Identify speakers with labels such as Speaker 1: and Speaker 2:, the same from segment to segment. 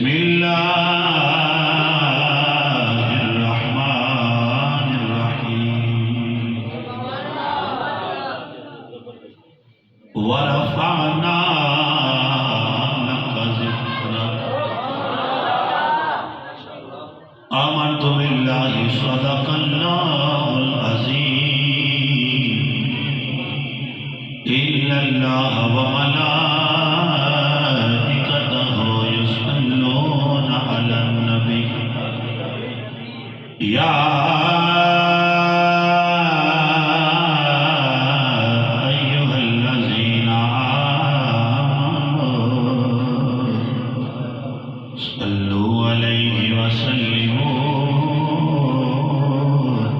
Speaker 1: بسم الله الرحمن الرحيم ورفعنا لك ذكرك آمنت بالله صدق الله العظيم إن الله وملائكته يصلون على النبي يا أيها الذين آمنوا صلوا عليه وسلموا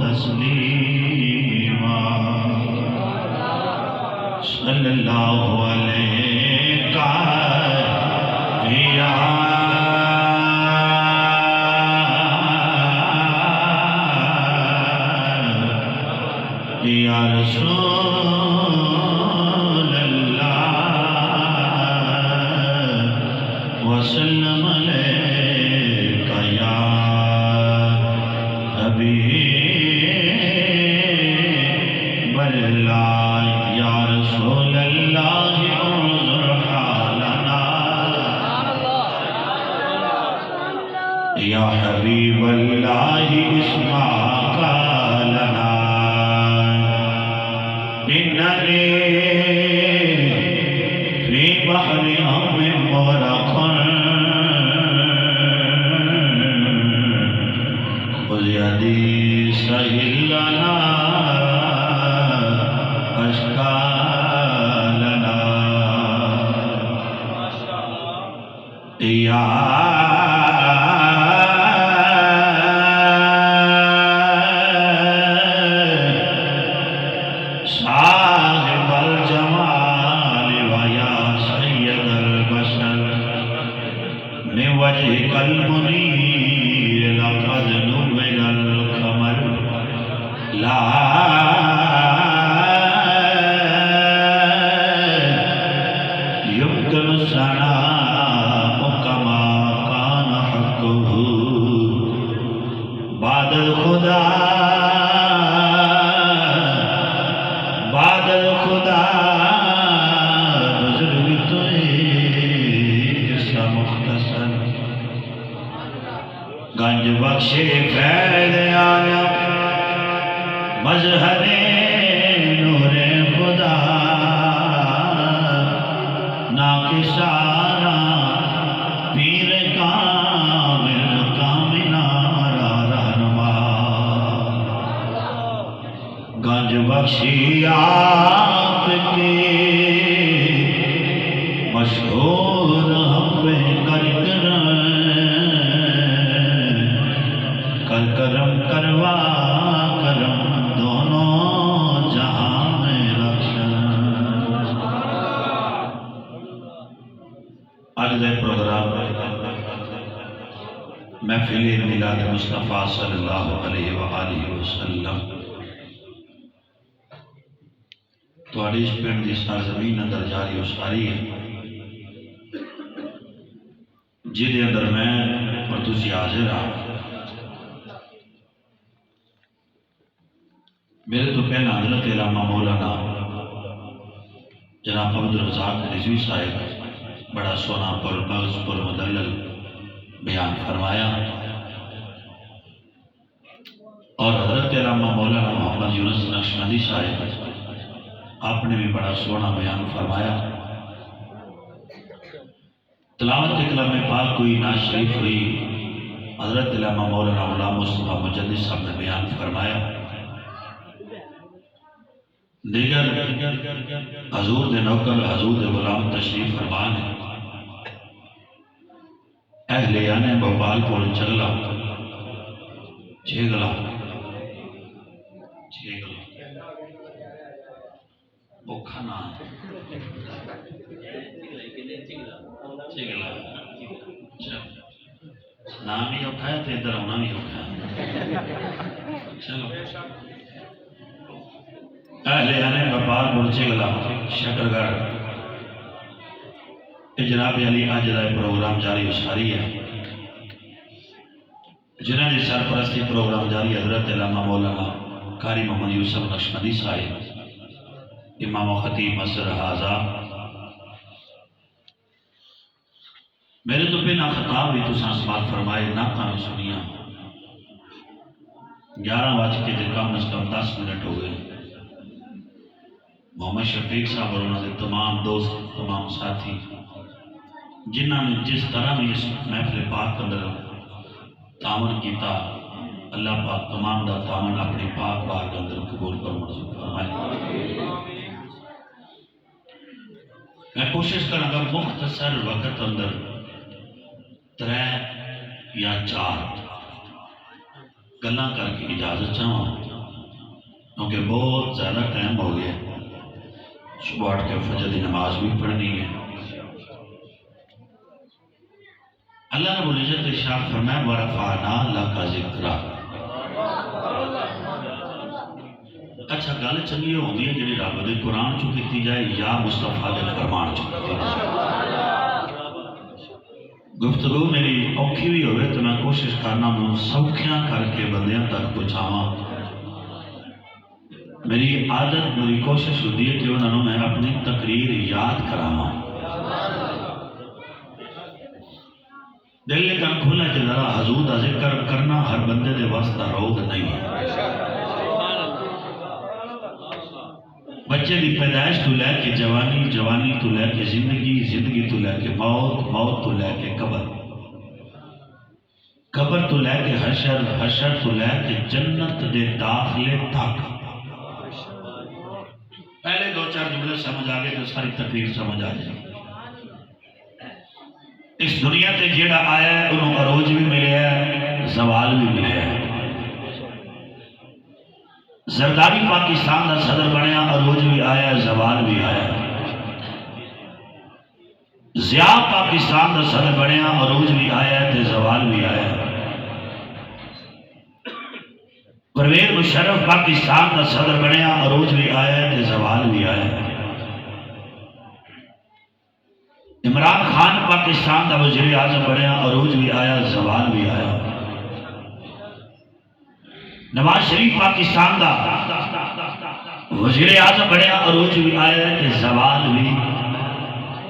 Speaker 1: تسليما صلى الله عليك يا رسول الله وسلم عليك يا حبيب الله يا رسول الله انظر حالنا يا حبيب الله اسمع قالنا إنني في بحر أمر مغرق خذ يدي سهل لنا أشكالنا يا صاحب الجمال ويا سيد البشر من وجهك المنير لقد نور القمر لا يمكن ثناء كما كان حقه بعد الخدا بعد الخدا بزرگ تو قصہ مختصر گنج بخش فیض آیا مظہر نور خدا ناکسارا پیر کامل کامنارا رہنما گنج بخشی آپ کے مشہور ہم پہ کر کرم کروا کرم دونوں جہاں میں رکشن آج دے پروگرام محفل میلاد مصطفیٰ صلی اللہ علیہ وآلہ وسلم تواڈی اس پنڈ دی سرزمین اندر جاری اساری ہے جہدے اندر میں اور تسی حاضر ہاں میرے تو پہلا حضرت علامہ مولانا جناب عبدالرزاق رضوی صاحب بڑا سونا پر مغز پر مدلل بیان فرمایا اور حضرت علامہ مولانا محمد یونس نقشبندی صاحب آپ نے بھی بڑا سونا بیان فرمایا تلاوت کلام پاک کوئی نعت شریف ہوئی حضرت علامہ مولانا غلام مصطفیٰ مجدد صاحب نے بیان فرمایا دیگر حضور دے نوکر حضور دے غلام تشریف فرمان ہے اہلیان بھوپال پور چگلا چھگلا اوکھا نام چھگلا نام ہی اوکھا ہے تو ادھر ہونا بھی اوکھا ہے چلو اہلیان بھوپال پور چگلا شکرگڑھ جناب علی آج دا پروگرام جاری اساری ہے جنہوں نے سرپرستی پروگرام جاری حضرت علامہ مولانا قاری محمد یوسف نقشبندی صاحب امام و خطیب مسجد حاضہ میرے تو پہ نہ خطاب بھی تو سماعت فرمائے نہ کام سنیا 11 بج کے کم از کم 10 منٹ ہو گئے محمد شفیق صاحب اور انہوں نے تمام دوست تمام ساتھی جنہوں نے جس طرح بھی اس محفل پاک اندر تعاون کیتا اللہ پاک تمام دا تعاون اپنی پاک بار کے اندر قبول پر منظور فرمائے میں کوشش کروں گا مختصر وقت اندر 3 یا 4 گلاں کر کے اجازت چاہوں کیونکہ بہت زیادہ ٹائم ہو گیا صبح اٹھ کے فجر کی نماز بھی پڑھنی ہے اللہ رب العزت ارشاد فرمایا وَرَفَعْنَا لَكَ ذِكْرَكَ اچھا گل چنگی ہوندی ہے جڑی رب دے قرآن چوں کیتی جائے یا مصطفیٰ دے فرمان چوں کیتی جائے گفتگو میری اوکھی بھی ہوئے تو میں کوشش کرنا میں سوکھیاں کر کے بندیاں تک پہنچاواں میری عادت میری کوشش ہوتی ہے کہ انہوں نے اپنی تقریر یاد کراواں دل لیکن کھولا کہ ذرا حضور دا ذکر کرنا ہر بندے دے واسطہ روگ نہیں ہے بچے دی پیدائش تو لے کے جوانی جوانی تو لے کے زندگی زندگی تو لے کے موت موت تو لے کے قبر قبر تو لے کے حشر حشر تو لے کے جنت دے داخلے تک پہلے 2-4 جملے سمجھ آگے تو ساری تقریر سمجھ آ جائے اس دنیا تے جیڑا آیا ہے انہوں عروج بھی ملے ہے زوال بھی ملے ہے زرداری پاکستان دا صدر بنیا عروج بھی آیا ہے زوال بھی آیا ہے ضیاء پاکستان دا صدر بنیا عروج بھی آیا ہے تے زوال بھی آیا ہے پرویز مشرف پاکستان دا صدر بنیا عروج بھی آیا ہے تے زوال بھی آیا ہے عمران خان پاکستان دا وزیر اعظم بنیا عروج بھی آیا زوال بھی آیا نواز شریف پاکستان دا وزیر اعظم بنیا عروج بھی آیا کہ زوال بھی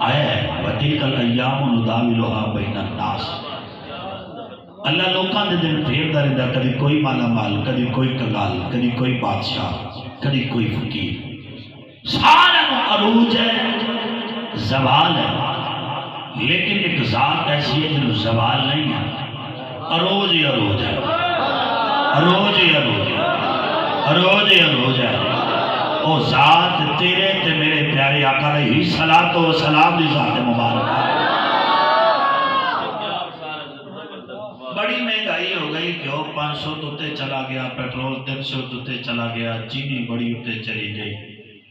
Speaker 1: آیا ہے وَتِلْكَ الْأَيَّامُ نُدَاوِلُهَا بَيْنَ النَّاسِ اللہ لوکاں دے دن پھیردا رہندا کبھی کوئی مالا مال کبھی کوئی کنگال کبھی کوئی بادشاہ کبھی کوئی فقیر سارا عروج ہے زوال ہے لیکن ایک ذات ایسی ہے جنہوں زوال نہیں ہے عروج ہی عروج ہے عروج ہی عروج ہے عروج ہی عروج ہے او ذات تیرے تے میرے پیارے آقا علیہ صلاۃ و سلام دی ذات مبارک بڑی مہنگائی ہو گئی گیہوں 500 تے چلا گیا پیٹرول 300 تے چلا گیا چینی بڑی تے چلی گئی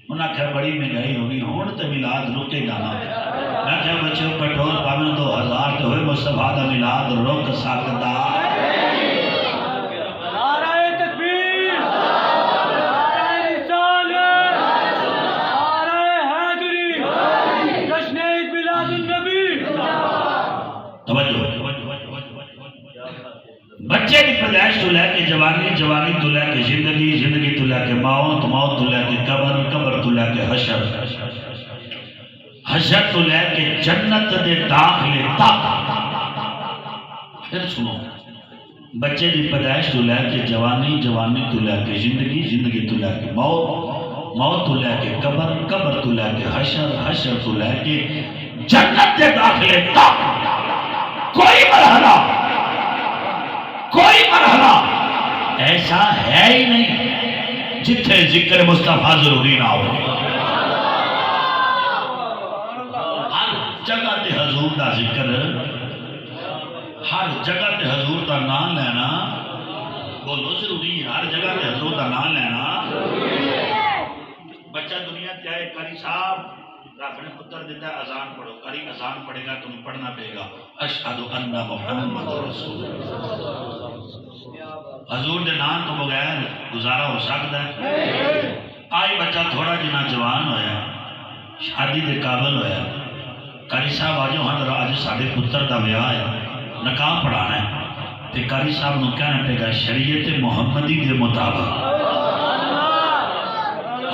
Speaker 1: انہاں کہا بڑی مہنگائی ہوگی ہون تے میلاد رکے گا نا میں کہا بچوں پیٹرول پاویں 2000 تے ہوئے مصطفیٰ دا میلاد رک سکدا
Speaker 2: نعرہ تکبیر نعرہ رسالت نعرہ حیدری جشن عید میلاد النبی
Speaker 1: توجہ بچے کی پیدائش تو لے کے جوانی جوانی تو لے کے زندگی زندگی تو لے کے موت موت تو لے کے قبر قبر تو لے کے حشر حشر تو لے کے جنت دے داخلے تک پھر سنو بچے کی پیدائش تو لے کے جوانی جوانی تو لے کے زندگی زندگی تو لے کے موت موت تو لے کے قبر قبر تو لے کے حشر حشر تو لے کے جنت دے داخلے تک کوئی مرحلہ ایسا ہے ہی نہیں جتھے ذکر مصطفیٰ ضروری نہ ہو ہر جگہ تے حضور دا ذکر ہر جگہ تے حضور دا نام لینا بولو ضروری ہے ہر جگہ تے حضور دا نام لینا بچہ دنیا تے آئے قاری صاحب رب نے پتر دیتا ہے اذان پڑھو قاری اذان پڑھے گا تمہیں پڑھنا پڑے گا اشہد ان محمد رسول حضور دے نام تو بغیر گزارا ہو سکتا ہے آئی بچہ تھوڑا جنا جوان ہویا شادی دے قابل ہویا قاری صاحب آجو ہاں آج ساڑھے پتر دا بیاہ ہے نکاح پڑھانا ہے تے قاری صاحب نو کہنا پے گا شریعت محمدی دے مطابق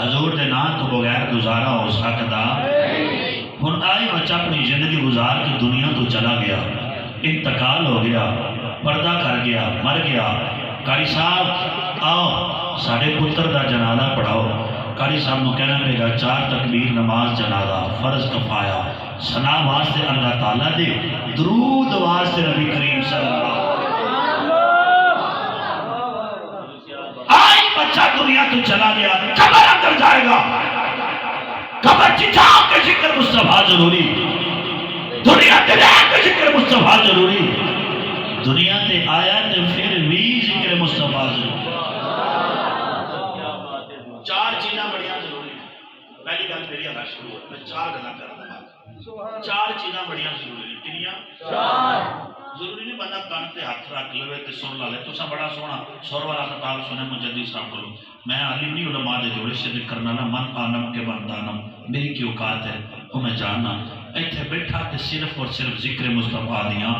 Speaker 1: حضور دے نام تو بغیر گزارا ہو سکتا ہن آئی بچہ اپنی زندگی گزار کے دنیا تو چلا گیا انتقال ہو گیا پردہ کر گیا مر گیا قاری صاحب آؤ ساڑھے پتر دا جنازہ پڑھاؤ قاری صاحب نو کہنا پے گا 4 تکبیر نماز جنازہ فرض کفایا ثنا واسطے اللہ تعالیٰ دے درود واسطے نبی کریم صلی اللہ آئی بچہ دنیا تو چلا گیا قبر اندر جائے گا قبر چچا کے ذکر مصطفیٰ ضروری دنیا تے رہ کے ذکر مصطفیٰ ضروری دنیا تے آیا تے پھر بھی ذکر مصطفیٰ ضروری 4 چیزاں بڑیاں ضروری ہیں پہلی گل میری اللہ شروع ہے میں 4 گلاں کر دوں 4 چیزاں بڑیاں ضروری ہیں کنیاں 4 ضروری نہیں بندہ کان تے ہاتھ رکھ لوے تے سر لا لے تساں بڑا سونا سر والا خطاب سنے مجدد صاحب کو میں عالم نہیں علماء دے جوڑے سے ذکر کرنا نہ من آنم کے من دانم میری کی اوقات ہے وہ میں جاننا ایتھے بیٹھا تے صرف اور صرف ذکر مصطفیٰ دیاں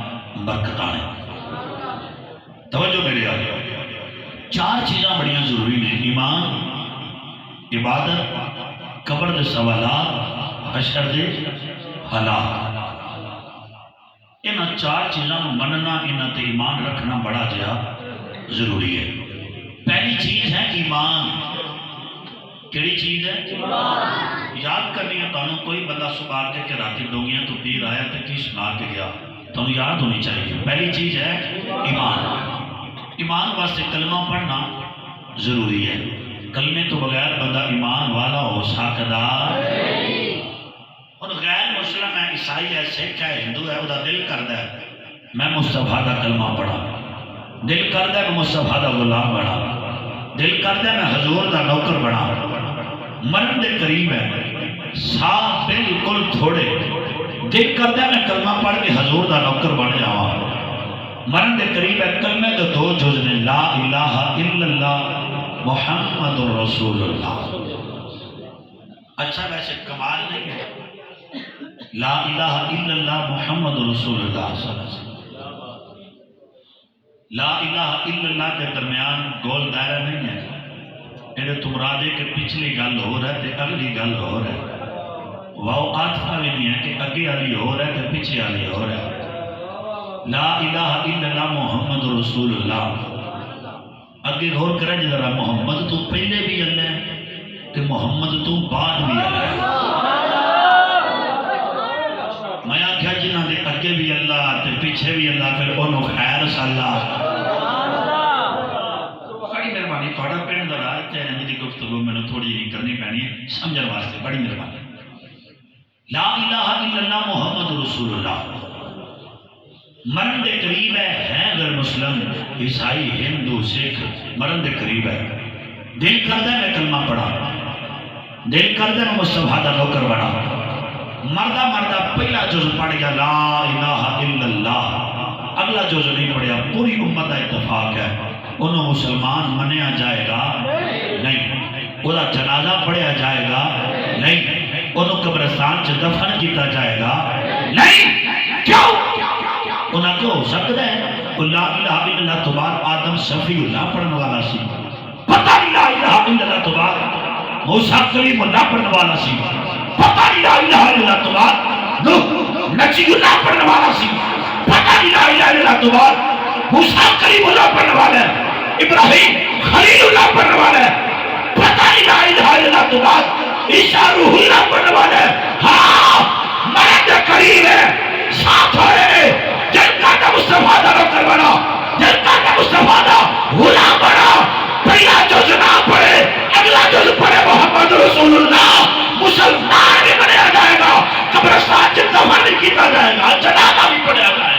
Speaker 1: برکتاں ہیں توجہ میرے آگے 4 چیزاں بڑیاں ضروری ہیں ایمان عبادت قبر دے سوالات حشر دے حالات انہاں 4 چیزاں مننا انہاں تے ایمان رکھنا بڑا جہا ضروری ہے پہلی چیز ہے ایمان کیڑی چیز ہے ایمان یاد کرنی ہے تانوں کوئی بندہ صبح کے کہ راتی ڈونگیاں تو پیر آیا تے کی سنا کے گیا تانوں یاد ہونی چاہیے پہلی چیز ہے ایمان ایمان واسطے کلمہ پڑھنا ضروری ہے کلمے تو بغیر بندہ ایمان والا ہو سکتا اور غیر مسلم ہے عیسائی ہے سکھ ہے ہندو ہے وہ دل کرتا ہے میں مصطفیٰ دا کلمہ پڑھا دل کرتا ہے میں مصطفیٰ دا غلام بنا دل کرتا ہے میں حضور دا نوکر بنا مرن دے قریب ہے ساتھ بالکل تھوڑے دل کرتا ہے میں کلمہ پڑھ کے حضور دا نوکر بن جاواں مرن دے قریب ہے کلمے تو 2 جز نے لا الہ الا اللہ محمد رسول اللہ اچھا ویسے کمال نہیں ہے لا الہ الا اللہ محمد رسول اللہ صلی اللہ علیہ وسلم لا الہ الا اللہ کے درمیان گول دائرہ نہیں ہے ایڈے تم راجے کے پچھلی گل ہو رہا ہے تے اگلی گل ہو رہا ہے واؤ آتفا بھی نہیں ہے کہ اگے والی ہو رہا ہے تے پیچھے والی ہو رہا ہے لا الہ الا اللہ محمد رسول اللہ اگے غور کریں ذرا محمد تو پہلے بھی اللہ ہے کہ محمد تو بعد بھی اللہ ہے میں آخیا جنہ دے اگے بھی اللہ تے پیچھے بھی اللہ پھر انہوں خیر صلاح بڑی مہربانی تھوڑا پنڈ ذرا چینج کی گفتگو میں نے تھوڑی نہیں کرنی پینی ہے سمجھنے واسطے بڑی مہربانی لا الہ الا اللہ محمد رسول اللہ مرن دے قریب ہے غیر مسلم عیسائی ہندو سکھ مرن دے قریب ہے دل کرتا ہے میں کلمہ پڑھا دل کرتا ہے میں مصطفیٰ دا نوکر بنا مردہ مردہ پہلا جز پڑھ گیا لا الہ الا اللہ اگلا جز نہیں پڑھیا پوری امت کا اتفاق ہے انہوں مسلمان منیا جائے گا نہیں وہ جنازہ پڑھیا جائے گا نہیں انہوں قبرستان سے دفن کیتا جائے گا نہیں کیوں انہاں کیوں ہو سکتا ہے لا الہ الا اللہ تو بعد آدم صفی اللہ پڑھنے والا سی پتہ نہیں لا الہ الا اللہ تو بعد موسیٰ کلیم اللہ پڑھنے والا سی پتہ نہیں لا الہ الا اللہ تو بعد نوح نجی اللہ پڑھنے والا سی پتہ نہیں لا الہ الا اللہ تو بعد موسیٰ کلیم اللہ پڑھنے والا ہے ابراہیم خلیل اللہ پڑھنے والا ہے پتہ نہیں لا الہ الا اللہ تو بعد عیسیٰ روح اللہ پڑھنے والا ہے ہاں مرد قریب ہے ساتھ ہوئے جن کا نہ مصطفیٰ دا نوکر بنا جن کا نہ مصطفیٰ دا غلام بنا پہلا جز نہ پڑھے اگلا جز پڑھے محمد رسول اللہ مسلمان بھی بنیا جائے گا قبرستان سے دفن بھی کیتا جائے گا جنازہ بھی پڑھیا جائے گا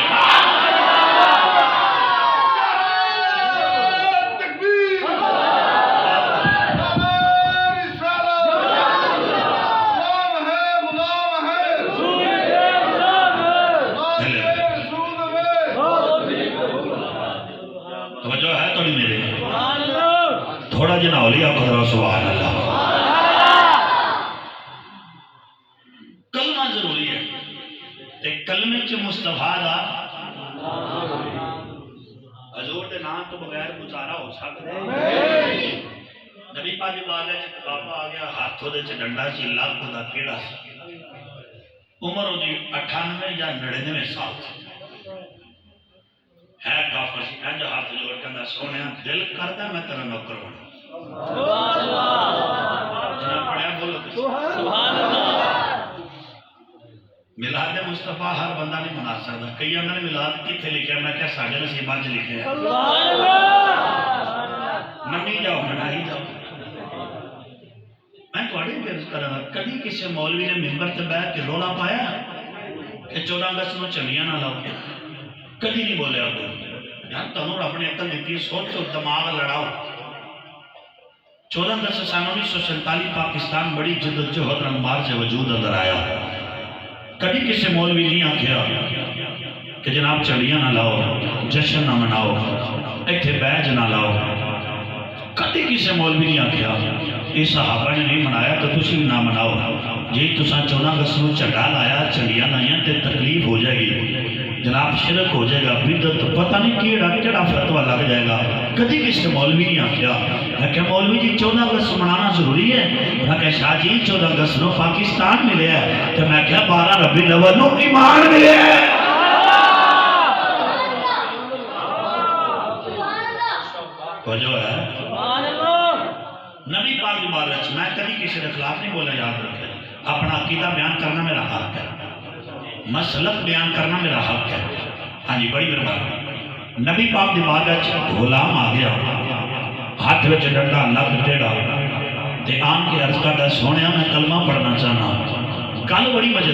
Speaker 1: تھوڑا جنا اولیاء قدر سبحان اللہ کلمہ ضروری ہے تے کلمے چ مصطفیٰ دا حضور دے نام تو بغیر گزارا ہو سکتا نبی پاک دی بات ہے کہ بابا آ گیا ہاتھوں دے چ ڈنڈا سی لاکھ دا کیڑا سی عمر دی 98 یا 99 سال ہے کافر سی انج ہاتھ جوڑ کے سونیا دل کردا میں تیرا نوکر بنا
Speaker 2: سبحان اللہ
Speaker 1: جناب پڑھیا بولو
Speaker 2: سبحان اللہ
Speaker 1: میلاد مصطفیٰ ہر بندہ نہیں منا سکتا کئی اندر میلاد کتنے لکھے میں کیا ساڑھے نصیبات چ لکھے ہیں
Speaker 2: سبحان اللہ
Speaker 1: منی جاؤ منائی جاؤ میں تھوڑی عرض کر رہا کبھی کسی مولوی نے ممبر تے بیٹھ کے رولا پایا کہ 14 اگست میں چلیاں نہ لاؤ کبھی نہیں بولے آپ یار تنور اپنے عقل دیتی سوچو دماغ لڑاؤ 14 اگست سن 1947 پاکستان بڑی جدوجہد رنگمار سے وجود اندر آیا کبھی کسی مولوی نہیں آکھیا کہ جناب چڑیاں نہ لاؤ جشن نہ مناؤ ایتھے بیج نہ لاؤ کبھی کسی مولوی نہیں آکھیا یہ صحابہ نے نہیں منایا تو تسی بھی نہ مناؤ جی تساں 14 اگست نوں جھنڈا لایا چڑیاں لائیاں تے تکلیف ہو جائے گی جناب شرک ہو جائے گا بدعت پتہ نہیں کیڑا فتویٰ لگ جائے گا کبھی کسی مولوی نہیں آکھیا میں کہ مولوی جی 14 اگست منانا ضروری ہے میں کہ شاہ جی 14 اگست نو پاکستان ملے ہے تو میں کہ 12 ربیع الاول نو ایمان ملے ہے وہ جو ہے
Speaker 2: سبحان اللہ
Speaker 1: نبی پاک دی بارگاہ میں کبھی کسی کے خلاف نہیں بولا یاد رکھے اپنا عقیدہ بیان کرنا میرا حق ہے مسلک بیان کرنا میرا حق ہے ہاں جی بڑی مہربانی نبی پاک دی بارگاہ غلام آ گیا ہاتھ وچ ڈنڈا لگ ٹیڑا تے آن کے عرض کردا سونیا میں کلمہ پڑھنا چاہنا کل بڑی مزے